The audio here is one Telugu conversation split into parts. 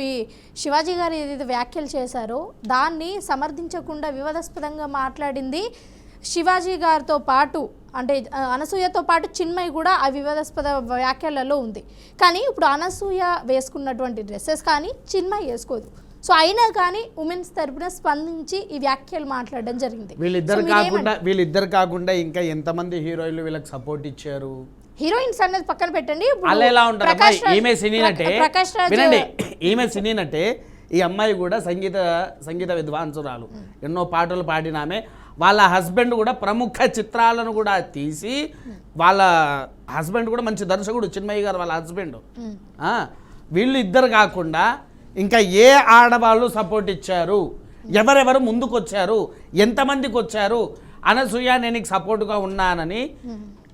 ఈ శివాజీ గారు ఏదైతే వ్యాఖ్యలు చేశారో దాన్ని సమర్థించకుండా వివాదాస్పదంగా మాట్లాడింది శివాజీ గారితో పాటు అంటే అనసూయతో పాటు చిన్మయి కూడా ఆ వివాదాస్పద వ్యాఖ్యలలో ఉంది. కానీ ఇప్పుడు అనసూయ వేసుకున్నటువంటి డ్రెస్సెస్ కానీ చిన్మయి వేసుకోదు. సో అయినా కానీ ఉమెన్స్ తరపున స్పందించి ఈ వ్యాఖ్యలు మాట్లాడడం జరిగింది. వీళ్ళిద్దరు కాకుండా ఇంకా ఎంతమంది హీరోయిన్లు వీళ్ళకి సపోర్ట్ ఇచ్చారు? హీరోయిన్స్ అనేది పక్కన పెట్టండి. ఈమె సినీనటే ఈ అమ్మాయి కూడా సంగీత విద్వాంసురాలు, ఎన్నో పాటలు పాడినామే. వాళ్ళ హస్బెండ్ కూడా ప్రముఖ చిత్రాలను కూడా తీసి, వాళ్ళ హస్బెండ్ కూడా మంచి దర్శకుడు చిన్మయి గారు వాళ్ళ హస్బెండ్. వీళ్ళు ఇద్దరు కాకుండా ఇంకా ఏ ఆడవాళ్ళు సపోర్ట్ ఇచ్చారు? ఎవరెవరు ముందుకు వచ్చారు? ఎంతమందికి వచ్చారు? అనసూయ నేను నీకు సపోర్ట్గా ఉన్నానని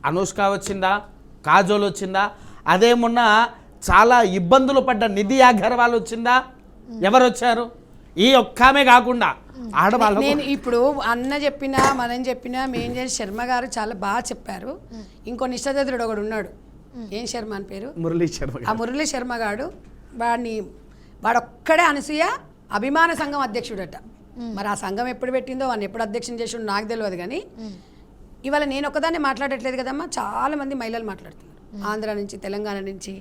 అనుష్క వచ్చిందా? కాజోల్ వచ్చిందా? అదే మొన్న చాలా ఇబ్బందులు పడ్డ నిధి అగర్వాల్ వచ్చిందా? ఎవరు వచ్చారు? ఈ ఒక్కమే కాకుండా ఆడవాళ్ళు. నేను ఇప్పుడు అన్న చెప్పినా మనం చెప్పినా మేనేజర్ శర్మ గారు చాలా బాగా చెప్పారు. ఇంకో నిష్ఠాతుడు ఒకడు ఉన్నాడు, ఏం శర్మ అని పేరు, మురళీ శర్మ. ఆ మురళీ శర్మ గారు వాడొక్కడే అనసూయ అభిమాన సంఘం అధ్యక్షుడట. మరి ఆ సంఘం ఎప్పుడు పెట్టిందో వాడిని ఎప్పుడు అధ్యక్షం చేసిండో నాకు తెలియదు. కానీ ఇవాళ నేను ఒక్కదాన్ని మాట్లాడట్లేదు కదమ్మా, చాలా మంది మహిళలు మాట్లాడుతున్నారు, ఆంధ్ర నుంచి తెలంగాణ నుంచి.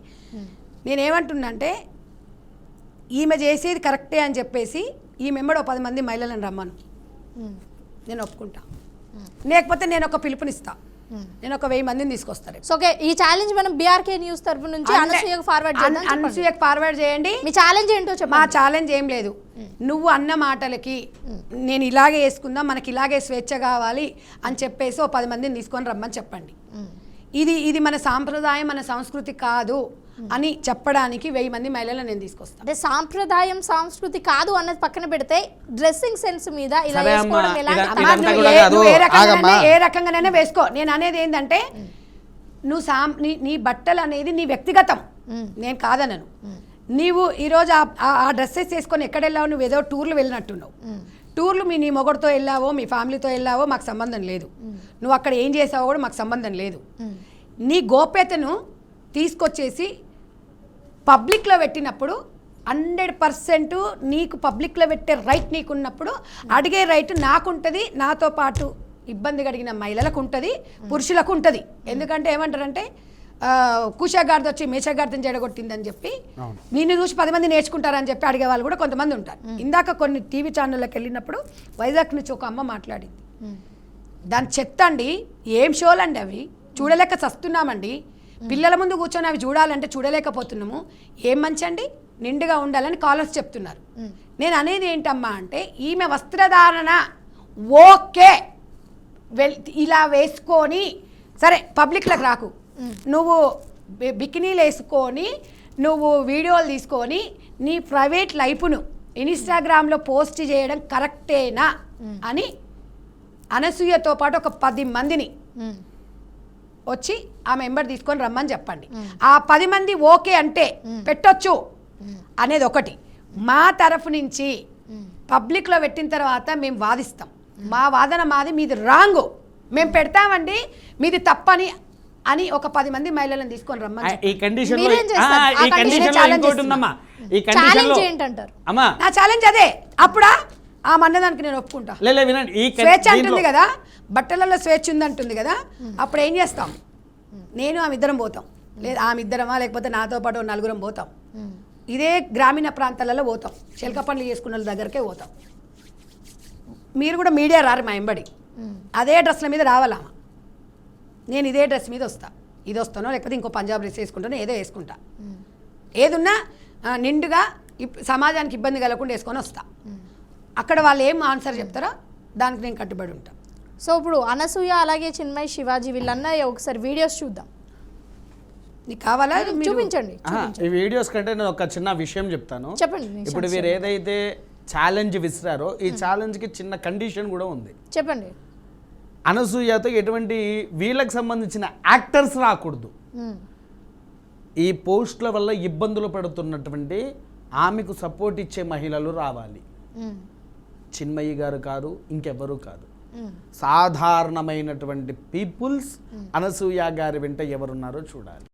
నేనేమంటున్నా అంటే ఈమె చేసేది కరెక్టే అని చెప్పేసి ఈ మెంబర్ 10 మంది మహిళలను రమ్మను, నేను ఒప్పుకుంటా. లేకపోతే నేను ఒక పిలుపునిస్తా, నేను ఒక 1000 మందిని తీసుకొస్తాను. సో ఓకే, ఈ ఛాలెంజ్ మనం బీఆర్కే న్యూస్ తరపు నుంచి అనసూయకు ఫార్వర్డ్ చేయండి. మీ ఛాలెంజ్ ఏంటో చెప్పండి. మా ఛాలెంజ్ ఏం లేదు, నువ్వు అన్న మాటలకి నేను ఇలాగే వేసుకుందాం, మనకి ఇలాగే స్వేచ్ఛ కావాలి అని చెప్పేసి 10 మందిని తీసుకొని రమ్మని చెప్పండి. ఇది మన సాంప్రదాయం, మన సంస్కృతి కాదు అని చెప్పడానికి 1000 మంది మహిళలను నేను తీసుకొస్తాను. అంటే సాంప్రదాయం సంస్కృతి కాదు అన్నది పక్కన పెడితే డ్రెస్సింగ్ సెన్స్ మీద ఇలా ఏ రకంగానైనా వేసుకో. నేను అనేది ఏంటంటే నువ్వు నీ బట్టలు అనేది నీ వ్యక్తిగతం, నేను కాదనను. నీవు ఈరోజు ఆ డ్రెస్సెస్ వేసుకొని ఎక్కడ వెళ్ళావు? నువ్వు ఏదో టూర్లు వెళ్ళినట్టున్నావు. టూర్లు నీ మొగడితో వెళ్ళావో మీ ఫ్యామిలీతో వెళ్ళావో మాకు సంబంధం లేదు. నువ్వు అక్కడ ఏం చేసావో కూడా మాకు సంబంధం లేదు. నీ గోప్యతను తీసుకొచ్చేసి పబ్లిక్లో పెట్టినప్పుడు 100% నీకు పబ్లిక్లో పెట్టే రైట్ నీకున్నప్పుడు అడిగే రైట్ నాకుంటుంది, నాతో పాటు ఇబ్బంది కలిగిన మహిళలకు ఉంటుంది, పురుషులకు ఉంటుంది. ఎందుకంటే ఏమంటారంటే కూషాగాడితో వచ్చి మేషగాడిని జడగొట్టిందని చెప్పి నిన్ను చూసి 10 మంది నేర్చుకుంటారని చెప్పి అడిగే వాళ్ళు కూడా కొంతమంది ఉంటారు. ఇందాక కొన్ని టీవీ ఛానళ్ళకి వెళ్ళినప్పుడు వైజాగ్ నుంచి ఒక అమ్మ మాట్లాడింది, దాని చెత్త అండి, ఏం షోలు అండి అవి, చూడలేక చస్తున్నామండి, పిల్లల ముందు కూర్చొని అవి చూడాలంటే చూడలేకపోతున్నాము, ఏం మంచి అండి, నిండుగా ఉండాలని కాలర్స్ చెప్తున్నారు. నేను అనేది ఏంటమ్మా అంటే ఈమె వస్త్రధారణ ఓకే, ఇలా వేసుకొని సరే పబ్లిక్లకు రాకు, నువ్వు బికినీలు వేసుకొని నువ్వు వీడియోలు తీసుకొని నీ ప్రైవేట్ లైఫ్ను ఇన్స్టాగ్రామ్లో పోస్ట్ చేయడం కరెక్టేనా అని అనసూయతో పాటు ఒక 10 మందిని వచ్చి ఆ మెంబర్ తీసుకొని రమ్మని చెప్పండి. ఆ 10 మంది ఓకే అంటే పెట్టొచ్చు అనేది ఒకటి. మా తరఫు నుంచి పబ్లిక్లో పెట్టిన తర్వాత మేము వాదిస్తాం, మా వాదన మాది, మీది రాంగు, మేము పెడతామండి, మీది తప్పని అని ఒక 10 మంది మహిళలను తీసుకొని రమ్మని. నా ఛాలెంజ్ అదే. అప్పుడా ఆ మన్నదానికి నేను ఒప్పుకుంటా. స్వేచ్ఛ అంటుంది కదా, బట్టలలో స్వేచ్ఛ ఉందంటుంది కదా, అప్పుడు ఏం చేస్తాం? నేను ఆమె ఇద్దరం పోతాం, లేదా ఆమె ఇద్దరమా లేకపోతే నాతో పాటు 4 పోతాం. ఇదే గ్రామీణ ప్రాంతాలలో పోతాం, చిలక పనులు చేసుకున్న వాళ్ళ దగ్గరకే పోతాం. మీరు కూడా మీడియా రారు మా ఎంబడి, అదే డ్రెస్ల మీద రావాలా? నేను ఇదే డ్రెస్ మీద వస్తా, ఇది వస్తానో లేకపోతే ఇంకో పంజాబ్ డ్రెస్ వేసుకుంటానో ఏదో వేసుకుంటా, ఏదున్నా నిండుగా సమాజానికి ఇబ్బంది కలగకుండా వేసుకొని వస్తా. అక్కడ వాళ్ళు ఏం ఆన్సర్ చెప్తారో దానికి నేను కట్టుబడి ఉంటాను. సో ఇప్పుడు అనసూయ అలాగే చిన్మయి శివాజీ వీళ్ళన్నా ఒకసారి వీడియోస్ చూద్దాం. నీకు కావాలా? చూపించండి. ఈ వీడియోస్ కంటే నేను ఒక చిన్న విషయం చెప్తాను. చెప్పండి. ఇప్పుడు వీరు ఏదైతే ఛాలెంజ్ విసిరారో ఈ ఛాలెంజ్కి చిన్న కండిషన్ కూడా ఉంది. చెప్పండి. అనసూయతో ఎటువంటి వీళ్ళకి సంబంధించిన యాక్టర్స్ రాకూడదు. ఈ పోస్టుల వల్ల ఇబ్బందులు పడుతున్నటువంటి ఆమెకు సపోర్ట్ ఇచ్చే మహిళలు రావాలి. చిన్మయి గారు కాదు, ఇంకెవ్వరూ కాదు, సాధారణమైనటువంటి పీపుల్స్ అనసూయ గారి వెంట ఎవరున్నారో చూడాలి.